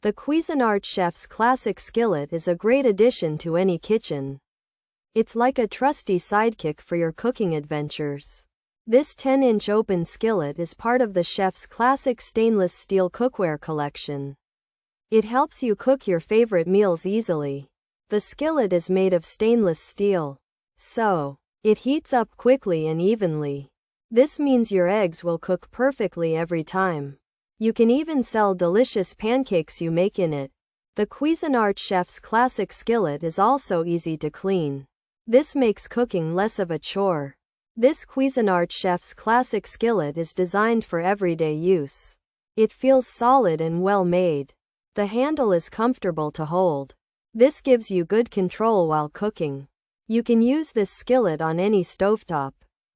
The Cuisinart Chef's Classic Skillet is a great addition to any kitchen. It's like a trusty sidekick for your cooking adventures. This 10-inch open skillet is part of the chef's classic stainless steel cookware collection. It helps you cook your favorite meals easily. The skillet is made of stainless steel, so it heats up quickly and evenly. This means your eggs will cook perfectly every time. You can even sell delicious pancakes you make in it. The Cuisinart Chef's Classic Skillet is also easy to clean. This makes cooking less of a chore. This Cuisinart Chef's Classic Skillet is designed for everyday use. It feels solid and well made. The handle is comfortable to hold. This gives you good control while cooking. You can use this skillet on any stovetop,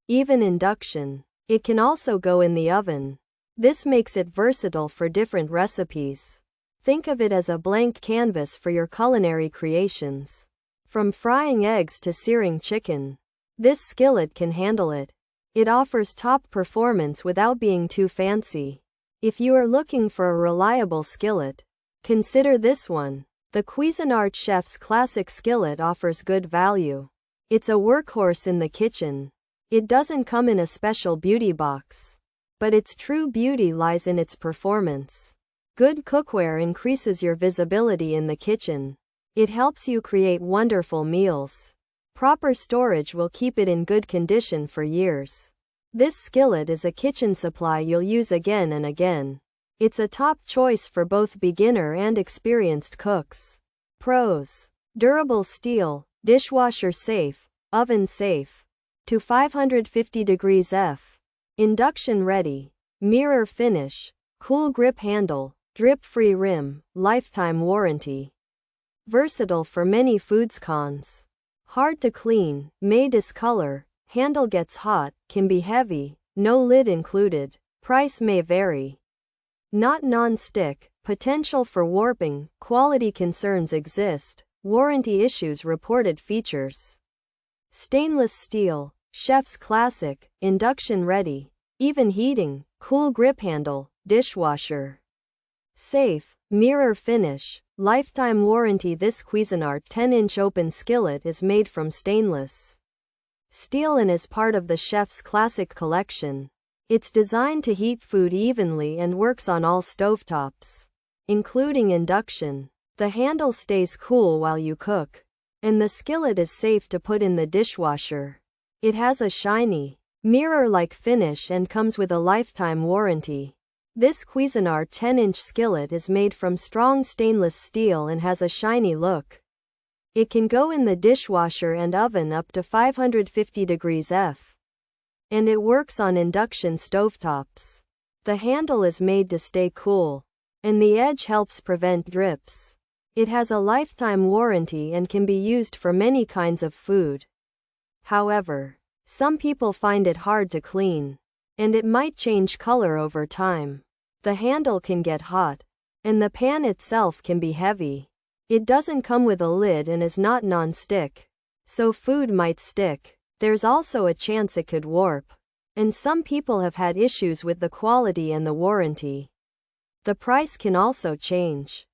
even induction. It can also go in the oven. This makes it versatile for different recipes. Think of it as a blank canvas for your culinary creations. From frying eggs to searing chicken, this skillet can handle it. It offers top performance without being too fancy. If you are looking for a reliable skillet, consider this one. The Cuisinart Chef's Classic Skillet offers good value. It's a workhorse in the kitchen. It doesn't come in a special beauty box, but its true beauty lies in its performance. Good cookware increases your visibility in the kitchen. It helps you create wonderful meals. Proper storage will keep it in good condition for years. This skillet is a kitchen supply you'll use again and again. It's a top choice for both beginner and experienced cooks. Pros: durable steel, dishwasher safe, oven safe, to 550 degrees F. Induction ready, mirror finish, cool grip handle, drip-free rim, lifetime warranty. Versatile for many foods. Cons: hard to clean, may discolor, handle gets hot, can be heavy, no lid included, price may vary. Not non-stick, potential for warping, quality concerns exist, warranty issues reported. Features: stainless steel, chef's classic, induction ready, even heating, cool grip handle, dishwasher safe, mirror finish, lifetime warranty. This Cuisinart 10-inch open skillet is made from stainless steel and is part of the chef's classic collection. It's designed to heat food evenly and works on all stovetops, including induction. The handle stays cool while you cook, and the skillet is safe to put in the dishwasher. It has a shiny, mirror-like finish and comes with a lifetime warranty. This Cuisinart 10-inch skillet is made from strong stainless steel and has a shiny look. It can go in the dishwasher and oven up to 550 degrees F. And it works on induction stovetops. The handle is made to stay cool, and the edge helps prevent drips. It has a lifetime warranty and can be used for many kinds of food. However, some people find it hard to clean, and it might change color over time. The handle can get hot, and the pan itself can be heavy. It doesn't come with a lid and is not non-stick, so food might stick. There's also a chance it could warp, and some people have had issues with the quality and the warranty. The price can also change.